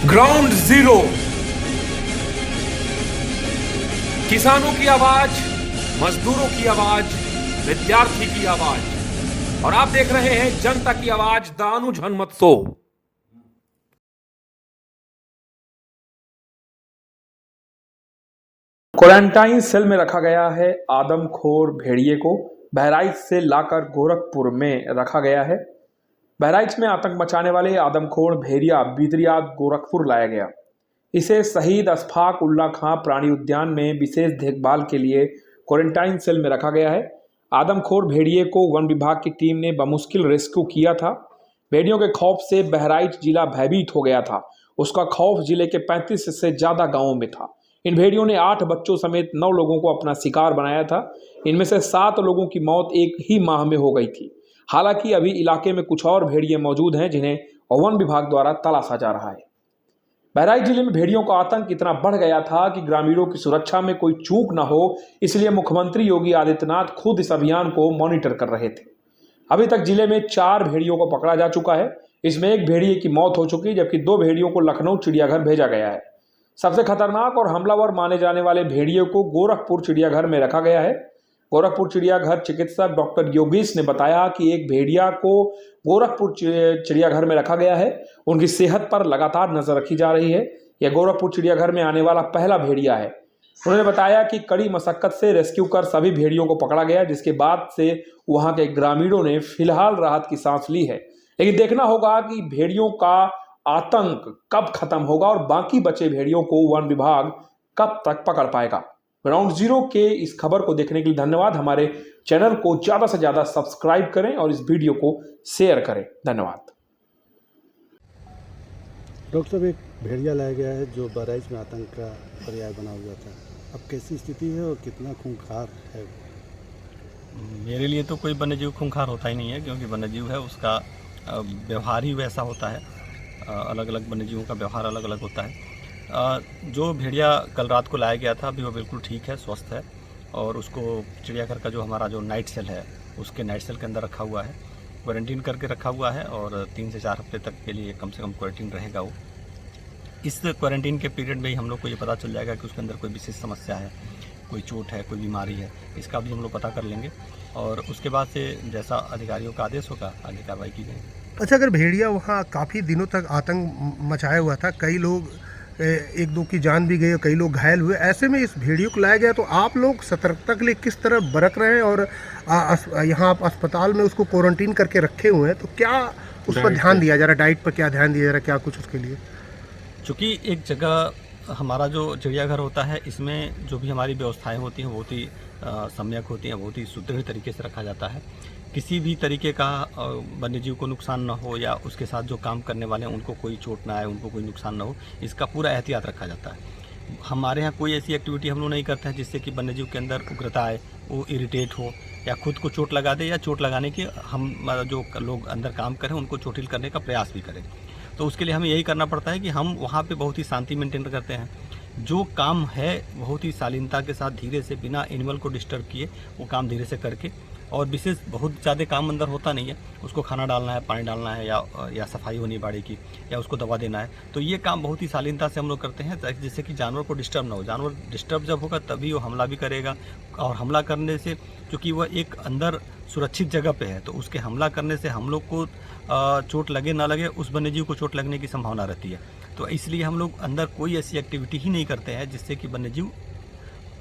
Ground zero, किसानों की आवाज, मजदूरों की आवाज, विद्यार्थी की आवाज, और आप देख रहे हैं जनता की आवाज the Anuj Hanumat show. Quarantine cell में रखा गया है आदमखोर भेड़िए को। बहराइच से लाकर गोरखपुर में रखा गया है। बहराइच में आतंक मचाने वाले आदमखोर भेड़िया बीती रात गोरखपुर लाया गया। इसे शहीद अशफाक उल्ला खां प्राणी उद्यान में विशेष देखभाल के लिए क्वारंटाइन सेल में रखा गया है। आदमखोर भेड़िए को वन विभाग की टीम ने बमुश्किल रेस्क्यू किया था। भेड़ियों के खौफ से बहराइच जिला भयभीत हो गया था। उसका खौफ जिले के 35 से ज्यादा गांवों में था। इन भेड़ियों ने 8 बच्चों समेत 9 लोगों को अपना शिकार बनाया था। इनमें से 7 लोगों की मौत एक ही माह में हो गई थी। हालांकि अभी इलाके में कुछ और भेड़िए मौजूद हैं जिन्हें वन विभाग द्वारा तलाशा जा रहा है। बहराइच जिले में भेड़ियों का आतंक इतना बढ़ गया था कि ग्रामीणों की सुरक्षा में कोई चूक न हो, इसलिए मुख्यमंत्री योगी आदित्यनाथ खुद इस अभियान को मॉनिटर कर रहे थे। अभी तक जिले में 4 भेड़ियों को पकड़ा जा चुका है। इसमें एक भेड़िए की मौत हो चुकी है, जबकि 2 भेड़ियों को लखनऊ चिड़ियाघर भेजा गया है। सबसे खतरनाक और हमलावर माने जाने वाले भेड़िए को गोरखपुर चिड़ियाघर में रखा गया है। गोरखपुर चिड़ियाघर चिकित्सक डॉक्टर योगेश ने बताया कि एक भेड़िया को गोरखपुर चिड़ियाघर में रखा गया है। उनकी सेहत पर लगातार नजर रखी जा रही है। यह गोरखपुर चिड़ियाघर में आने वाला पहला भेड़िया है। उन्होंने बताया कि कड़ी मशक्कत से रेस्क्यू कर सभी भेड़ियों को पकड़ा गया, जिसके बाद से वहां के ग्रामीणों ने फिलहाल राहत की सांस ली है। लेकिन देखना होगा कि भेड़ियों का आतंक कब खत्म होगा और बाकी बचे भेड़ियों को वन विभाग कब तक पकड़ पाएगा। ग्राउंड जीरो के इस खबर को देखने के लिए धन्यवाद। हमारे चैनल को ज्यादा से ज्यादा सब्सक्राइब करें और इस वीडियो को शेयर करें। धन्यवाद। डॉक्टर साहब, एक भेड़िया लाया गया है जो बहराइच में आतंक का पर्याय बना हुआ था। अब कैसी स्थिति है और कितना खूंखार है? मेरे लिए तो कोई वन्यजीव खूंखार होता ही नहीं है, क्योंकि वन्यजीव है उसका व्यवहार ही वैसा होता है। अलग अलग वन्यजीवों का व्यवहार अलग अलग होता है। जो भेड़िया कल रात को लाया गया था अभी वो बिल्कुल ठीक है, स्वस्थ है, और उसको चिड़ियाघर का जो हमारा जो नाइट सेल है उसके नाइट सेल के अंदर रखा हुआ है, क्वारंटीन करके रखा हुआ है, और 3 से 4 हफ्ते तक के लिए कम से कम क्वारंटीन रहेगा वो। इस क्वारंटीन के पीरियड में ही हम लोग को ये पता चल जाएगा कि उसके अंदर कोई विशेष समस्या है, कोई चोट है, कोई बीमारी है, इसका भी हम लोग पता कर लेंगे, और उसके बाद से जैसा अधिकारियों का आदेश होगा आगे कार्रवाई की जाएगी। अच्छा, अगर भेड़िया वहाँ काफ़ी दिनों तक आतंक मचाया हुआ था, कई लोग 1-2 की जान भी गई और कई लोग घायल हुए, ऐसे में इस भेड़ियों को लाया गया, तो आप लोग सतर्कता के लिए किस तरह बरत रहे हैं? और यहाँ आप अस्पताल में उसको क्वारंटीन करके रखे हुए हैं, तो क्या उस पर ध्यान दिया जा रहा है? डाइट पर क्या ध्यान दिया जा रहा है, क्या कुछ उसके लिए? चूँकि एक जगह हमारा जो चिड़ियाघर होता है, इसमें जो भी हमारी व्यवस्थाएं होती हैं बहुत ही सम्यक होती हैं, बहुत ही सुदृढ़ तरीके से रखा जाता है। किसी भी तरीके का वन्यजीव को नुकसान न हो या उसके साथ जो काम करने वाले हैं उनको कोई चोट ना आए, उनको कोई नुकसान न हो, इसका पूरा एहतियात रखा जाता है। हमारे यहाँ कोई ऐसी एक्टिविटी हम लोग नहीं करते हैं जिससे कि वन्यजीव के अंदर उग्रता आए, वो इरिटेट हो या खुद को चोट लगा दे, या चोट लगाने के हम जो लोग अंदर काम करें उनको चोटिल करने का प्रयास भी करें। तो उसके लिए हमें यही करना पड़ता है कि हम वहाँ पे बहुत ही शांति मेंटेन करते हैं। जो काम है बहुत ही शालीनता के साथ धीरे से, बिना एनिमल को डिस्टर्ब किए वो काम धीरे से करके, और विशेष बहुत ज़्यादा काम अंदर होता नहीं है। उसको खाना डालना है, पानी डालना है, या सफाई होनी है बाड़ी की, या उसको दवा देना है, तो ये काम बहुत ही शालीनता से हम लोग करते हैं, जिससे कि जानवर को डिस्टर्ब ना हो। जानवर डिस्टर्ब जब होगा तभी वो हमला भी करेगा, और हमला करने से, चूँकि वह एक अंदर सुरक्षित जगह पे है, तो उसके हमला करने से हम लोग को चोट लगे ना लगे, उस वन्यजीव को चोट लगने की संभावना रहती है। तो इसलिए हम लोग अंदर कोई ऐसी एक्टिविटी ही नहीं करते हैं जिससे कि वन्यजीव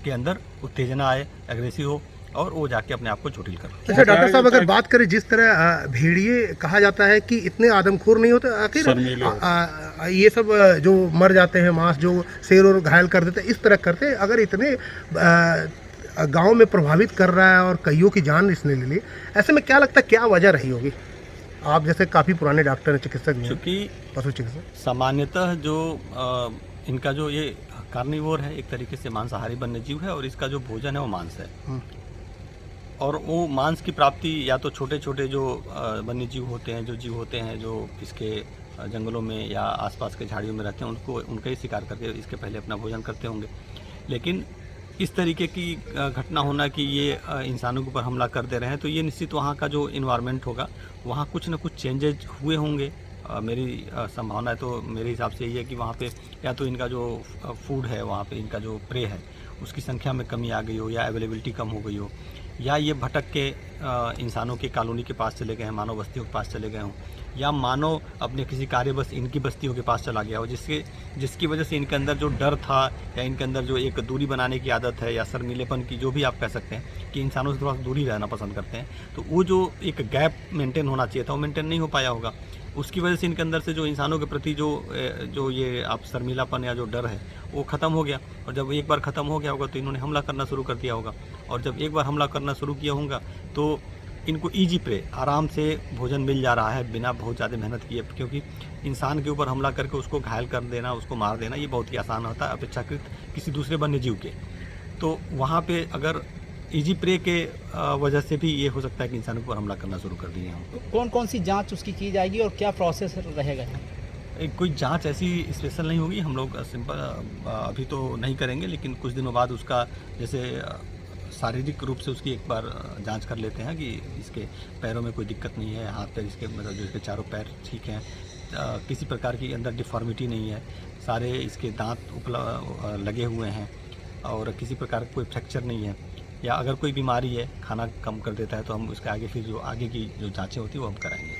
के अंदर उत्तेजना आए, एग्रेसिव हो, और वो जाके अपने आप को चोटिल कर। अच्छा डॉक्टर साहब, अगर बात करें जिस तरह भेड़िए कहा जाता है कि इतने आदमखोर नहीं होते, आखिर ये सब जो मर जाते हैं, मांस जो शेर और घायल कर देते हैं, इस तरह करते हैं, अगर इतने गांव में प्रभावित कर रहा है और कईयों की जान इसने ले ली, ऐसे में क्या लगता है क्या वजह रही होगी? आप जैसे काफ़ी पुराने डॉक्टर हैं, चिकित्सक हैं, क्योंकि पशु चिकित्सक, सामान्यतः जो इनका जो ये कार्निवोर है, एक तरीके से मांसाहारी वन्यजीव है, और इसका जो भोजन है वो मांस है, और वो मांस की प्राप्ति या तो छोटे छोटे जो वन्यजीव होते हैं, जो जीव होते हैं जो इसके जंगलों में या आसपास के झाड़ियों में रहते हैं, उनका ही शिकार करके इसके पहले अपना भोजन करते होंगे। लेकिन इस तरीके की घटना होना कि ये इंसानों के ऊपर हमला कर दे रहे हैं, तो ये निश्चित वहाँ का जो इन्वायरमेंट होगा वहाँ कुछ न कुछ चेंजेज हुए होंगे, मेरी संभावना है तो मेरे हिसाब से ये है कि वहाँ पे या तो इनका जो फूड है, वहाँ पे इनका जो प्रे है उसकी संख्या में कमी आ गई हो, या अवेलेबिलिटी कम हो गई हो, या ये भटक के इंसानों की कॉलोनी के पास चले गए हैं, मानव बस्तियों के पास चले गए हों, या मानव अपने किसी कार्य बस इनकी बस्तियों के पास चला गया हो, जिसकी वजह से इनके अंदर जो डर था या इनके अंदर जो एक दूरी बनाने की आदत है या शर्मीलेपन की, जो भी आप कह सकते हैं कि इंसानों से थोड़ा दूरी रहना पसंद करते हैं, तो वो जो एक गैप मेंटेन होना चाहिए था वो मेंटेन नहीं हो पाया होगा। उसकी वजह से इनके अंदर से जो इंसानों के प्रति जो ये आप शर्मीलापन या जो डर है वो ख़त्म हो गया, और जब एक बार ख़त्म हो गया होगा तो इन्होंने हमला करना शुरू कर दिया होगा, और जब एक बार हमला करना शुरू किया होगा तो इनको ईजी प्रे, आराम से भोजन मिल जा रहा है बिना बहुत ज़्यादा मेहनत किए, क्योंकि इंसान के ऊपर हमला करके उसको घायल कर देना, उसको मार देना ये बहुत ही आसान होता है अपेक्षाकृत किसी दूसरे वन्य जीव के। तो वहाँ पे अगर ईजी प्रे के वजह से भी ये हो सकता है कि इंसानों के ऊपर हमला करना शुरू कर दिए हों। कौन कौन सी जांच उसकी की जाएगी और क्या प्रोसेस रहेगा? कोई जांच ऐसी स्पेशल नहीं होगी, हम लोग सिंपल अभी तो नहीं करेंगे, लेकिन कुछ दिनों बाद उसका जैसे शारीरिक रूप से उसकी एक बार जांच कर लेते हैं कि इसके पैरों में कोई दिक्कत नहीं है, हाथ पैर इसके मतलब जो इसके चारों पैर ठीक हैं, किसी प्रकार की अंदर डिफॉर्मिटी नहीं है, सारे इसके दांत लगे हुए हैं और किसी प्रकार का कोई फ्रैक्चर नहीं है, या अगर कोई बीमारी है, खाना कम कर देता है, तो हम उसके आगे फिर जो आगे की जो जांचें होती है वो हम कराएंगे।